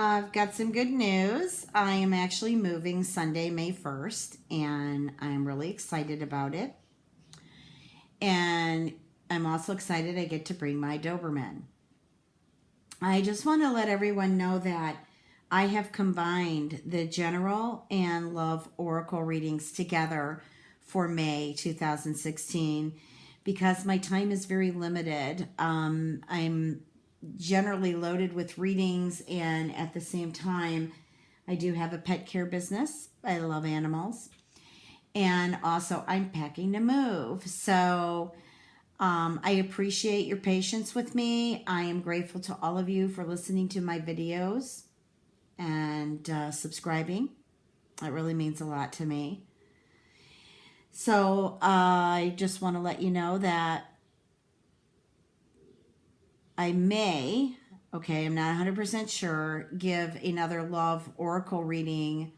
I've got some good news. I am actually moving Sunday, May 1st, and I'm really excited about it. And I'm also excited I get to bring my Doberman. I just want to let everyone know that I have combined the general and love oracle readings together for May 2016 because my time is very limited. I'm generally loaded with readings, and at the same time, I do have a pet care business. I love animals. And also, I'm packing to move. So, I appreciate your patience with me. I am grateful to all of you for listening to my videos and subscribing. It really means a lot to me. So, I just want to let you know that I may, okay, I'm not 100% sure, give another love oracle reading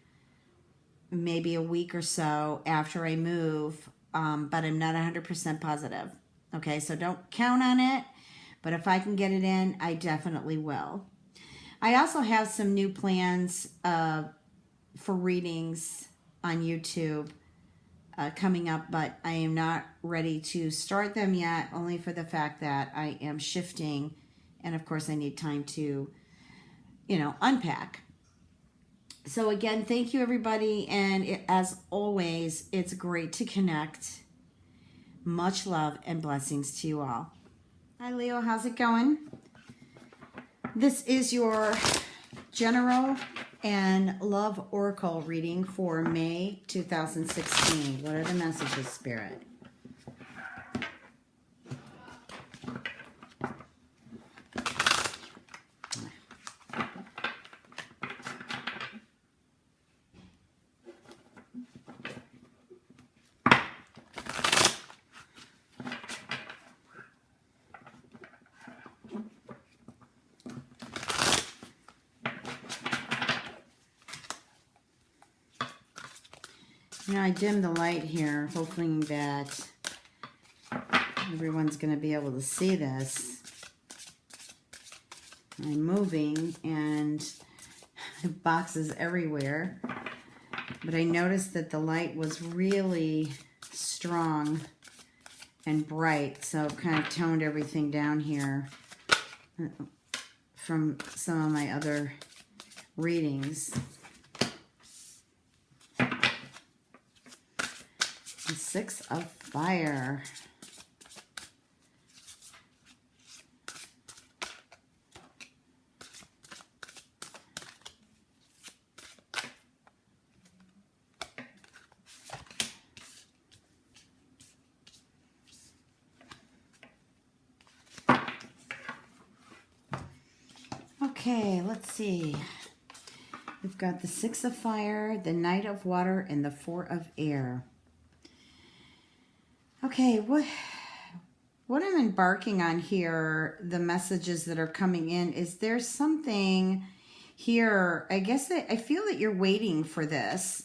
maybe a week or so after I move, but I'm not 100% positive. Okay, so don't count on it, but if I can get it in, I definitely will. I also have some new plans for readings on YouTube coming up, but I am not ready to start them yet, only for the fact that I am shifting, and of course I need time to, unpack. So again, thank you everybody, and as always, it's great to connect. Much love and blessings to you all. Hi Leo, how's it going? This is your general and love oracle reading for May 2016. What are the messages, Spirit? I dimmed the light here, hoping that everyone's going to be able to see this. I'm moving and boxes everywhere, but I noticed that the light was really strong and bright, so I've kind of toned everything down here from some of my other readings. The Six of Fire. Okay, let's see. We've got the Six of Fire, the Knight of Water, and the Four of Air. Okay, what I'm embarking on here, the messages that are coming in, is there's something here. I guess I feel that you're waiting for this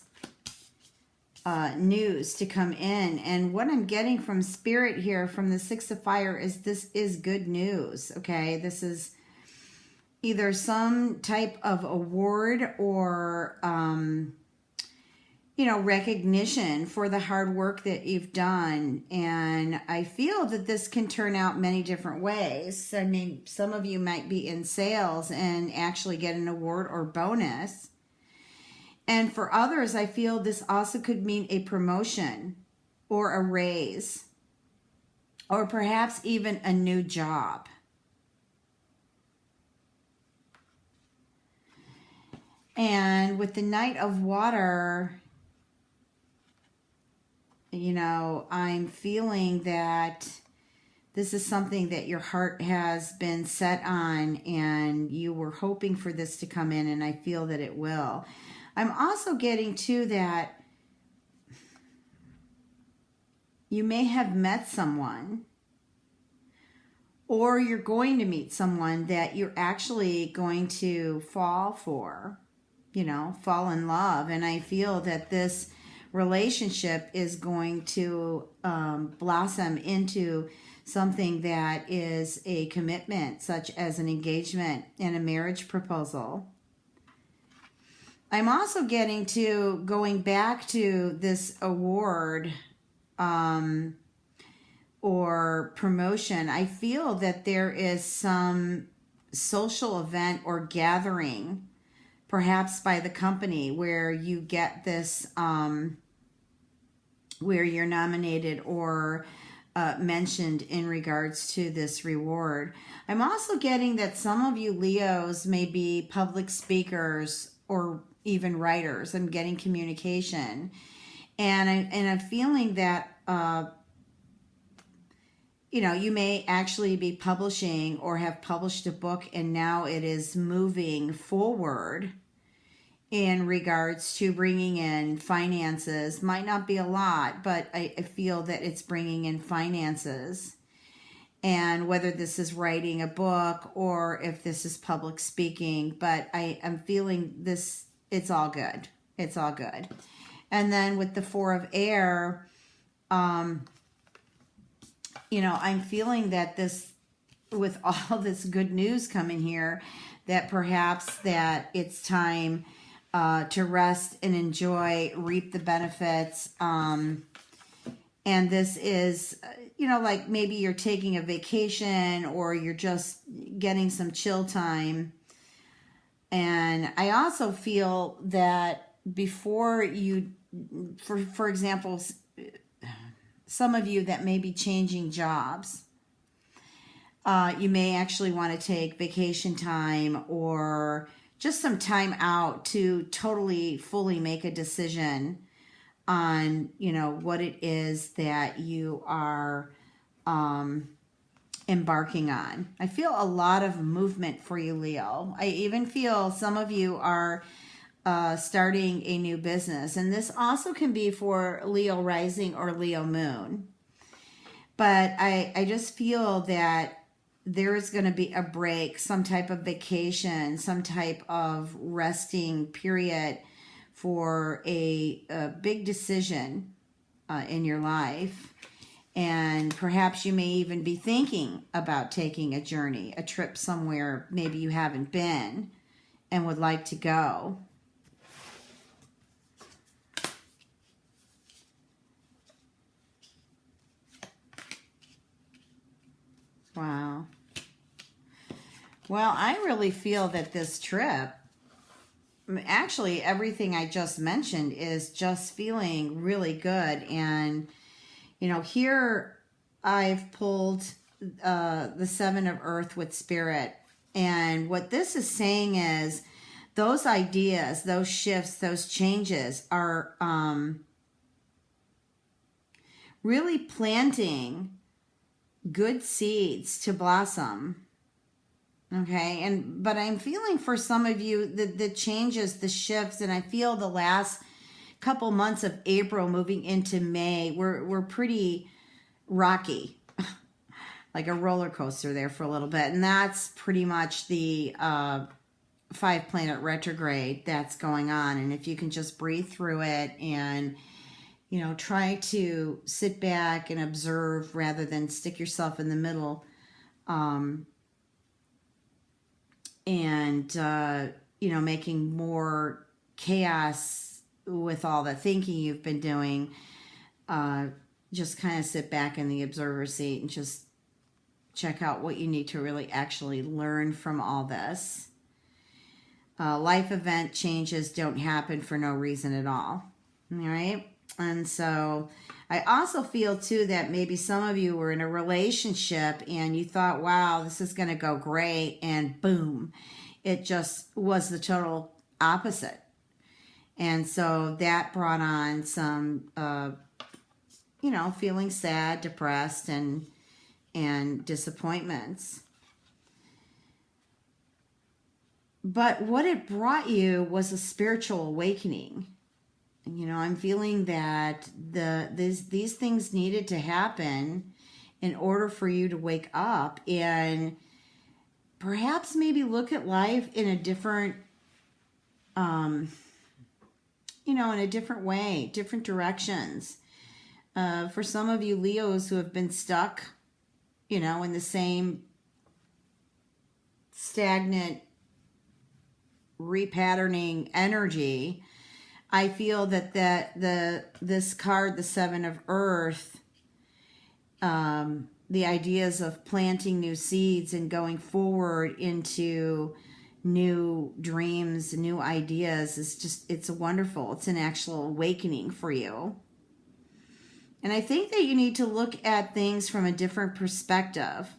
news to come in. And what I'm getting from Spirit here, from the Six of Fire, is this is good news, okay? This is either some type of award or recognition for the hard work that you've done. And I feel that this can turn out many different ways. I mean, some of you might be in sales and actually get an award or bonus. And for others, I feel this also could mean a promotion or a raise, or perhaps even a new job. And with the Knight of Water, I'm feeling that this is something that your heart has been set on, and you were hoping for this to come in, and I feel that it will. I'm also getting to that you may have met someone, or you're going to meet someone that you're actually going to fall for, fall in love. And I feel that this relationship is going to blossom into something that is a commitment, such as an engagement and a marriage proposal. I'm also getting to going back to this award or promotion. I feel that there is some social event or gathering, perhaps by the company, where you get this, where you're nominated or mentioned in regards to this reward. I'm also getting that some of you Leos may be public speakers or even writers. I'm getting communication, and I'm feeling that you may actually be publishing or have published a book, and now it is moving forward in regards to bringing in finances. Might not be a lot, but I feel that it's bringing in finances. And whether this is writing a book or if this is public speaking, but I am feeling this, it's all good. It's all good. And then with the Four of Air, I'm feeling that this, with all this good news coming here, that perhaps that it's time to rest and enjoy, reap the benefits. And this is, like maybe you're taking a vacation or you're just getting some chill time. And I also feel that before you, for example, some of you that may be changing jobs, you may actually want to take vacation time or just some time out to totally, fully make a decision on, what it is that you are embarking on. I feel a lot of movement for you, Leo. I even feel some of you are starting a new business. And this also can be for Leo rising or Leo moon. But I just feel that there is going to be a break, some type of vacation, some type of resting period for a big decision in your life. And perhaps you may even be thinking about taking a journey, a trip somewhere maybe you haven't been and would like to go. Wow. Well, I really feel that this trip, actually everything I just mentioned, is just feeling really good. And, here I've pulled the Seven of Earth with Spirit. And what this is saying is those ideas, those shifts, those changes are really planting good seeds to blossom. Okay, but I'm feeling for some of you the changes, the shifts, and I feel the last couple months of April moving into May were pretty rocky, like a roller coaster there for a little bit, and that's pretty much the 5-planet retrograde that's going on. And if you can just breathe through it and try to sit back and observe rather than stick yourself in the middle, and making more chaos with all the thinking you've been doing, just kind of sit back in the observer seat and just check out what you need to really actually learn from all this. Life event changes don't happen for no reason at all right? And so I also feel too that maybe some of you were in a relationship and you thought, wow, this is going to go great. And boom, it just was the total opposite. And so that brought on some, feeling sad, depressed, and disappointments. But what it brought you was a spiritual awakening. I'm feeling that these things needed to happen in order for you to wake up and perhaps maybe look at life in a different, in a different way, different directions. For some of you Leos who have been stuck, in the same stagnant repatterning energy. I feel that this card, the Seven of Earth, the ideas of planting new seeds and going forward into new dreams, new ideas is just, it's wonderful. It's an actual awakening for you. And I think that you need to look at things from a different perspective.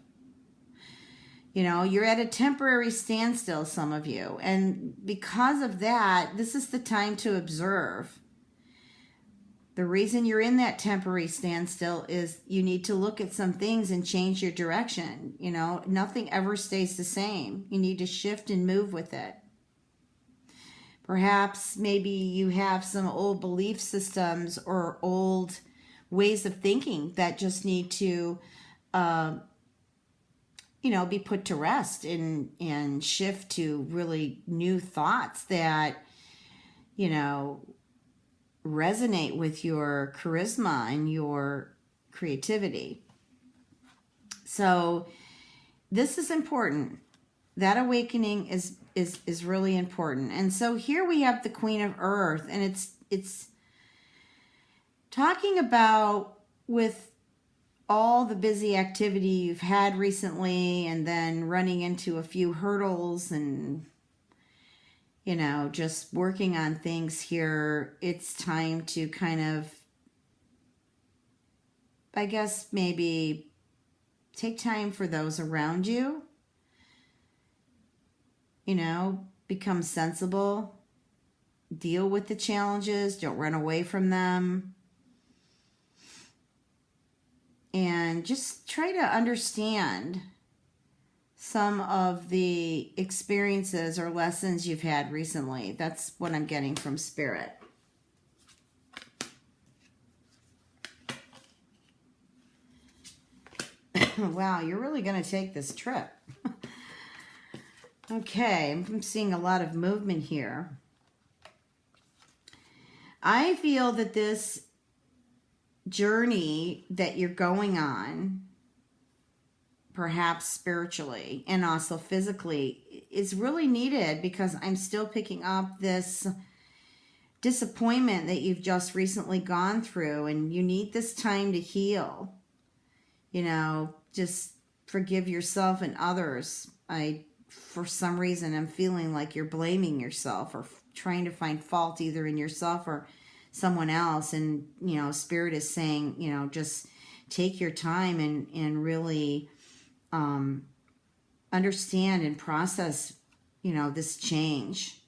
You know, you're at a temporary standstill, some of you. And because of that, this is the time to observe. The reason you're in that temporary standstill is you need to look at some things and change your direction. You know, nothing ever stays the same. You need to shift and move with it. Perhaps maybe you have some old belief systems or old ways of thinking that just need to, be put to rest and shift to really new thoughts that, resonate with your charisma and your creativity. So this is important. That awakening is really important. And so here we have the Queen of Earth, and it's talking about with all the busy activity you've had recently and then running into a few hurdles and just working on things here, it's time to kind of, I guess, maybe take time for those around you, become sensible, deal with the challenges, don't run away from them, and just try to understand some of the experiences or lessons you've had recently. That's what I'm getting from Spirit. Wow, you're really going to take this trip. Okay, I'm seeing a lot of movement here. I feel that this journey that you're going on, perhaps spiritually and also physically, is really needed, because I'm still picking up this disappointment that you've just recently gone through, and you need this time to heal. Just forgive yourself and others. For some reason, I'm feeling like you're blaming yourself or trying to find fault either in yourself or someone else. And, Spirit is saying, just take your time and really understand and process, this change.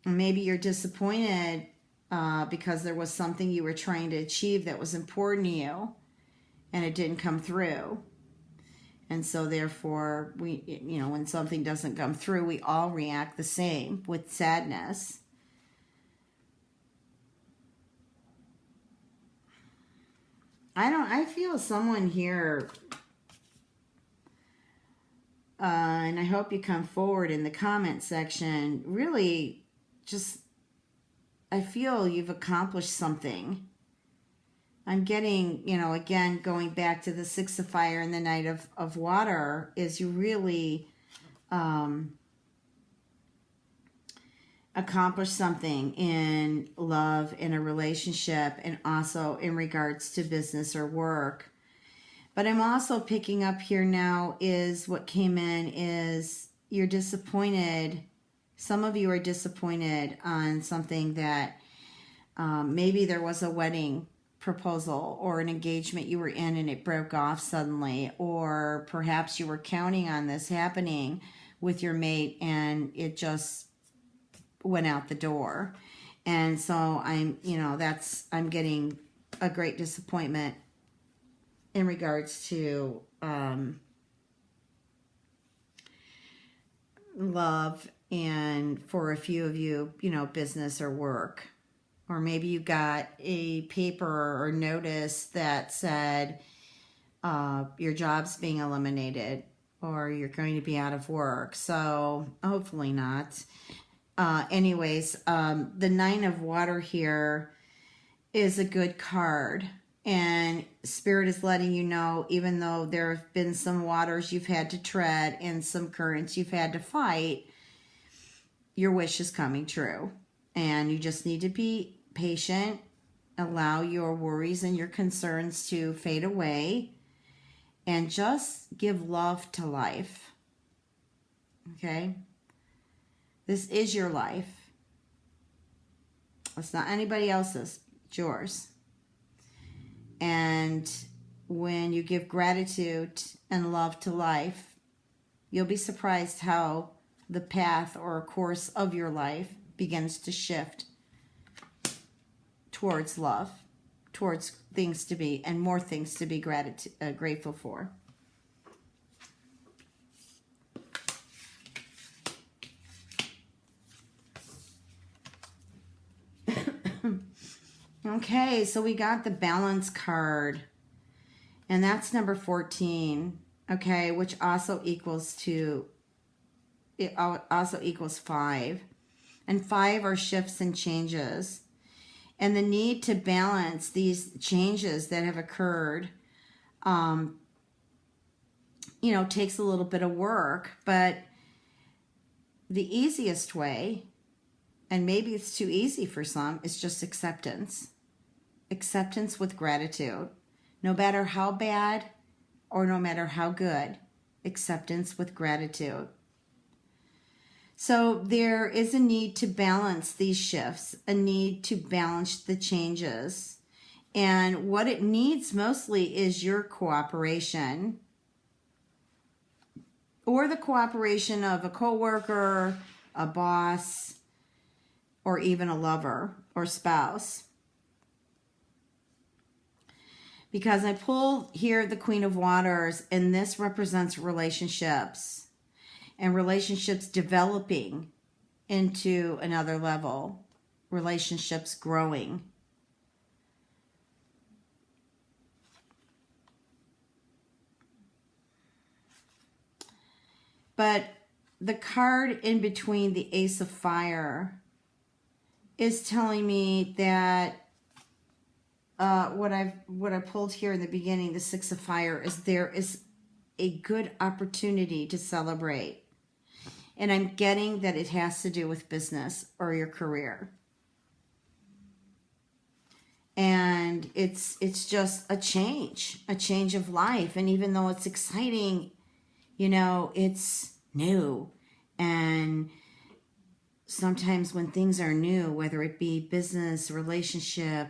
And maybe you're disappointed because there was something you were trying to achieve that was important to you and it didn't come through. And so therefore, when something doesn't come through, we all react the same with sadness. I feel someone here, and I hope you come forward in the comment section, really just, I feel you've accomplished something. I'm getting, again, going back to the Six of Fire and the Knight of Water, is you really accomplish something in love, in a relationship, and also in regards to business or work. But I'm also picking up here now is what came in is you're disappointed. Some of you are disappointed on something that maybe there was a wedding proposal or an engagement you were in and it broke off suddenly, or perhaps you were counting on this happening with your mate and it just went out the door. And so I'm getting a great disappointment in regards to love, and for a few of you, business or work. Or maybe you got a paper or notice that said your job's being eliminated or you're going to be out of work. So hopefully not. The Nine of Water here is a good card. And Spirit is letting you know, even though there have been some waters you've had to tread and some currents you've had to fight, your wish is coming true. And you just need to be patient, allow your worries and your concerns to fade away, and just give love to life. Okay? This is your life. It's not anybody else's. It's yours. And when you give gratitude and love to life, you'll be surprised how the path or course of your life begins to shift towards love, towards things to be, and more things to be grateful for. Okay, so we got the balance card, and that's number 14, okay, which also equals 5. And 5 are shifts and changes. And the need to balance these changes that have occurred, takes a little bit of work, but the easiest way, and maybe it's too easy for some, is just acceptance. Acceptance with gratitude. No matter how bad or no matter how good, acceptance with gratitude. So there is a need to balance these shifts, a need to balance the changes. And what it needs mostly is your cooperation, or the cooperation of a coworker, a boss, or even a lover or spouse. Because I pull here the Queen of Waters, and this represents relationships, and relationships developing into another level, relationships growing. But the card in between the Ace of Fire is telling me that what I pulled here in the beginning, the Six of Fire, is there is a good opportunity to celebrate. And I'm getting that it has to do with business or your career. And it's just a change of life. And even though it's exciting, it's new. And sometimes when things are new, whether it be business, relationship,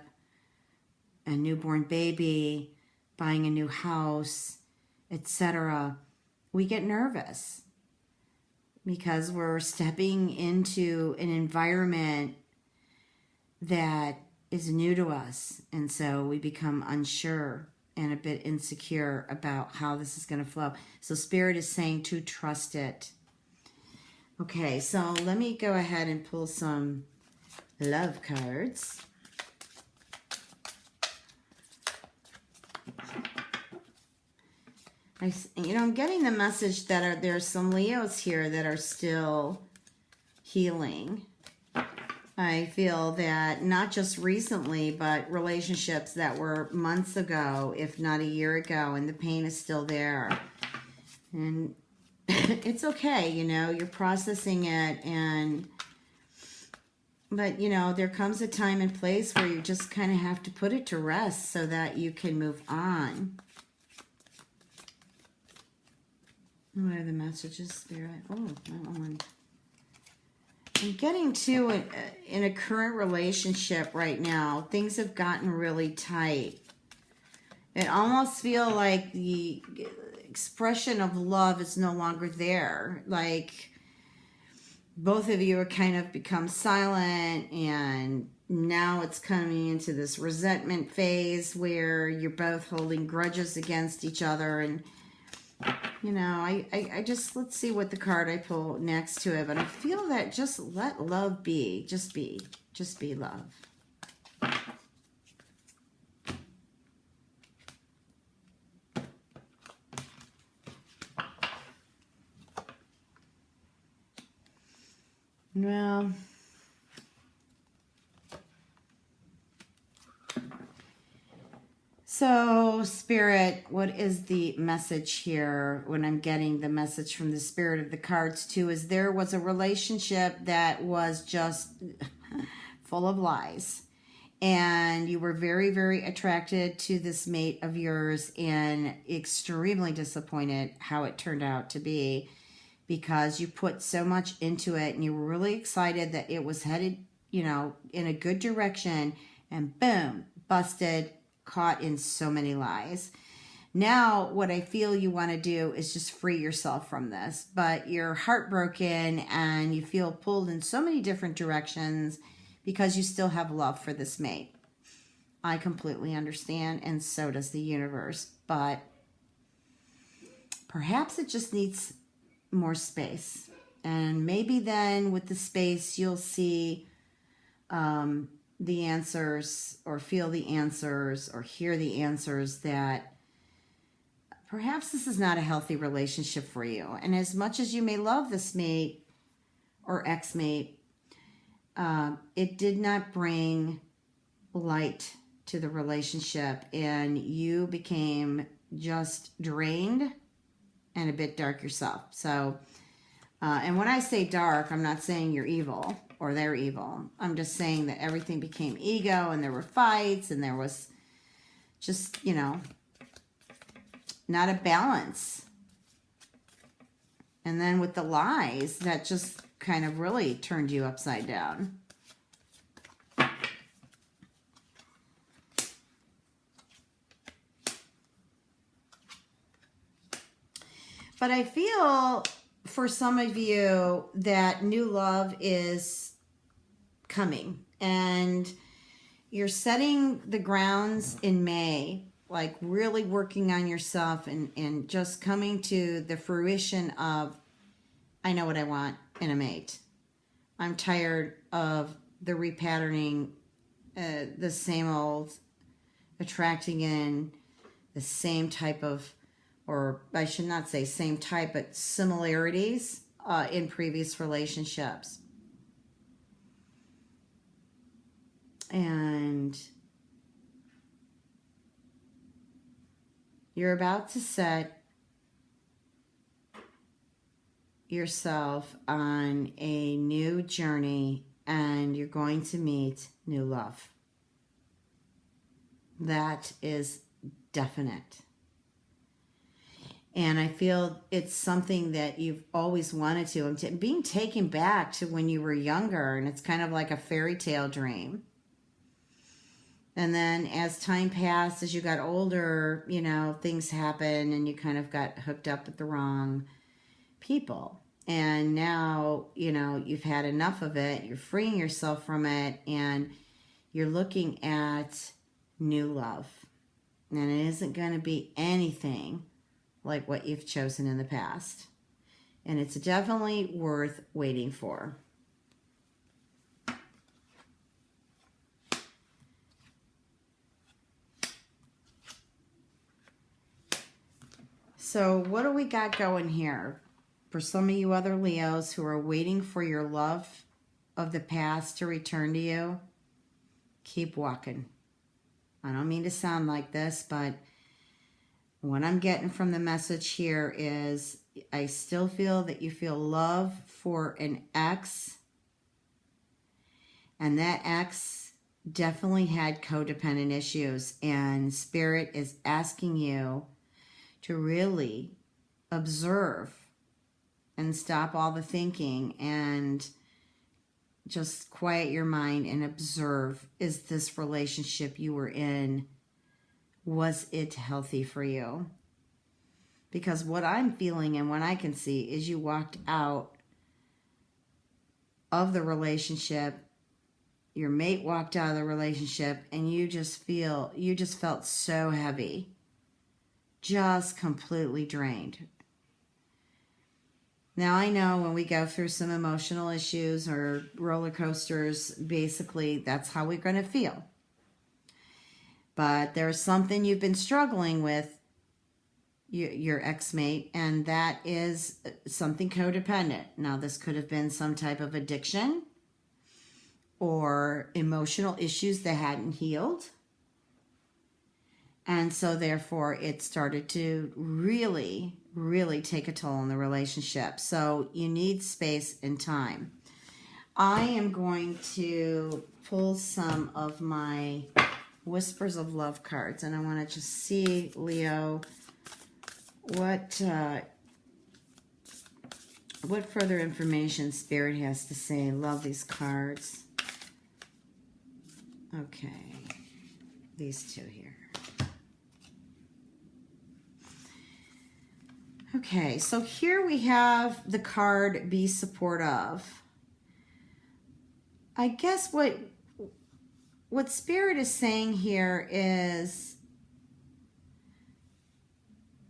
a newborn baby, buying a new house, etc., we get nervous because we're stepping into an environment that is new to us. And so we become unsure and a bit insecure about how this is going to flow. So Spirit is saying to trust it. Okay, so let me go ahead and pull some love cards. I'm getting the message that there's some Leos here that are still healing. I feel that not just recently, but relationships that were months ago, if not a year ago, and the pain is still there. And it's okay, you're processing it, but there comes a time and place where you just kind of have to put it to rest so that you can move on. What are the messages, Spirit? Oh, that one. I'm getting to in a current relationship right now, things have gotten really tight. It almost feels like the expression of love is no longer there. Like both of you are kind of become silent, and now it's coming into this resentment phase where you're both holding grudges against each other. And I just, let's see what the card I pull next to it. But I feel that just let love be. Just be love. Well, So, Spirit, what is the message here when I'm getting the message from the Spirit of the cards too? Is there was a relationship that was just full of lies. And you were very, very attracted to this mate of yours and extremely disappointed how it turned out to be because you put so much into it and you were really excited that it was headed, you know, in a good direction, and boom, busted, caught in so many lies. Now, what I feel you want to do is just free yourself from this, but you're heartbroken and you feel pulled in so many different directions because you still have love for this mate. I completely understand, and so does the universe, but perhaps it just needs more space. And maybe then with the space, you'll see the answers or feel the answers or hear the answers that perhaps this is not a healthy relationship for you. And as much as you may love this mate or ex-mate, it did not bring light to the relationship, and you became just drained and a bit dark yourself. So, and when I say dark, I'm not saying you're evil or they're evil. I'm just saying that everything became ego, and there were fights, and there was just, you know, not a balance. And then with the lies, that just kind of really turned you upside down. But I feel for some of you that new love is coming, and you're setting the grounds in May, like really working on yourself and just coming to the fruition of, I know what I want in a mate. I'm tired of the repatterning, the same old, attracting in the same type of, or I should not say same type, but similarities in previous relationships. And you're about to set yourself on a new journey, and you're going to meet new love. That is definite. And I feel it's something that you've always wanted to. I'm being taken back to when you were younger, and it's kind of like a fairy tale dream. And then as time passed, as you got older, you know, things happen and you kind of got hooked up with the wrong people. And now, you know, you've had enough of it. You're freeing yourself from it, and you're looking at new love. And it isn't going to be anything like what you've chosen in the past. And it's definitely worth waiting for. So what do we got going here? For some of you other Leos who are waiting for your love of the past to return to you, keep walking. I don't mean to sound like this, but what I'm getting from the message here is I still feel that you feel love for an ex, and that ex definitely had codependent issues, and Spirit is asking you to really observe and stop all the thinking and just quiet your mind and observe, is this relationship you were in, was it healthy for you? Because what I'm feeling and what I can see is you walked out of the relationship, your mate walked out of the relationship, and you just felt so heavy, just completely drained. Now, I know when we go through some emotional issues or roller coasters, basically that's how we're going to feel. But there's something you've been struggling with, your ex-mate, and that is something codependent. Now, this could have been some type of addiction or emotional issues that hadn't healed. And so therefore it started to really, really take a toll on the relationship. So you need space and time. I am going to pull some of my Whispers of Love cards, and I want to just see, Leo, what further information Spirit has to say. Love these cards. Okay, these two here. Okay, so here we have the card Be Supportive. I guess what Spirit is saying here is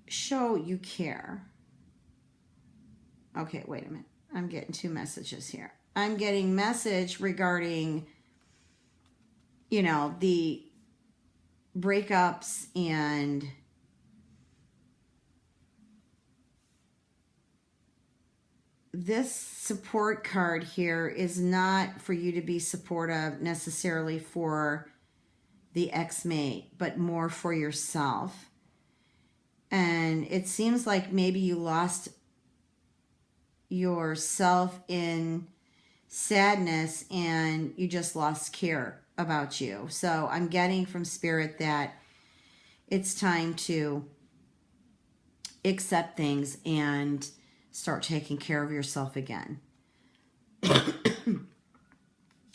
show you care. Okay, wait a minute. I'm getting two messages here. I'm getting message regarding, you know, the breakups, and this support card here is not for you to be supportive necessarily for the ex-mate, but more for yourself. And it seems like maybe you lost yourself in sadness and you just lost care about you. So I'm getting from Spirit that it's time to accept things and start taking care of yourself again.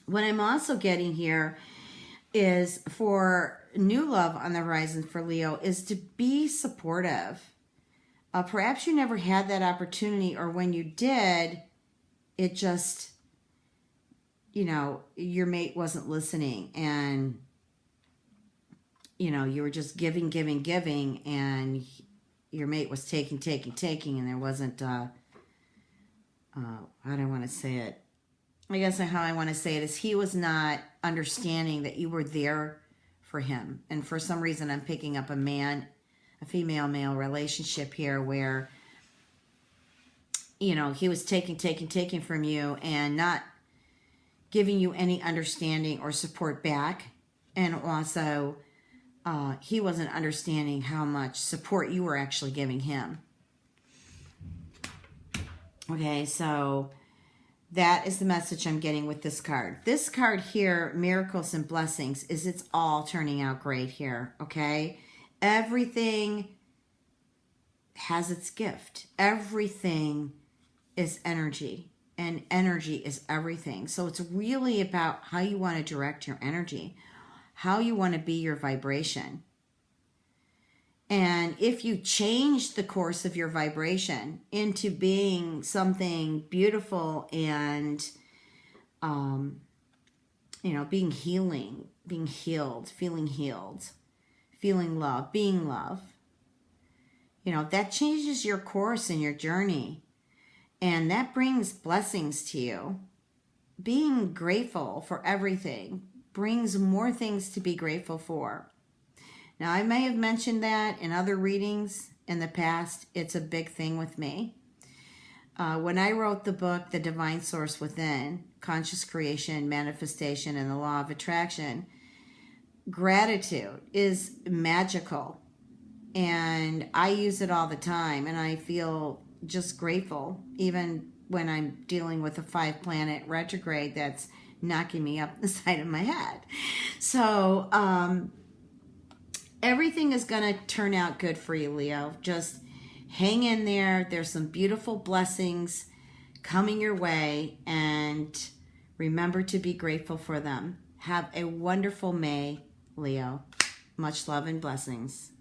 What I'm also getting here is for new love on the horizon for Leo is to be supportive. Perhaps you never had that opportunity, or when you did, it just, you know, your mate wasn't listening, and, you know, you were just giving, and your mate was taking, and there wasn't, how do I want to say it? I guess how I want to say it is he was not understanding that you were there for him. And for some reason, I'm picking up a female-male relationship here where, you know, he was taking from you and not giving you any understanding or support back. And also, he wasn't understanding how much support you were actually giving him. Okay, so that is the message I'm getting with this card. This card here, Miracles and Blessings, is it's all turning out great here, okay? Everything has its gift. Everything is energy, and energy is everything. So it's really about how you want to direct your energy, how you want to be your vibration. And if you change the course of your vibration into being something beautiful and, you know, being healing, being healed, feeling love, being love, you know, that changes your course and your journey. And that brings blessings to you. Being grateful for everything brings more things to be grateful for. Now, I may have mentioned that in other readings in the past. It's a big thing with me. When I wrote the book, The Divine Source Within, Conscious Creation, Manifestation, and the Law of Attraction, gratitude is magical. And I use it all the time. And I feel just grateful, even when I'm dealing with a 5-planet retrograde that's knocking me up the side of my head. So, everything is going to turn out good for you, Leo. Just hang in there. There's some beautiful blessings coming your way, and remember to be grateful for them. Have a wonderful May, Leo. Much love and blessings.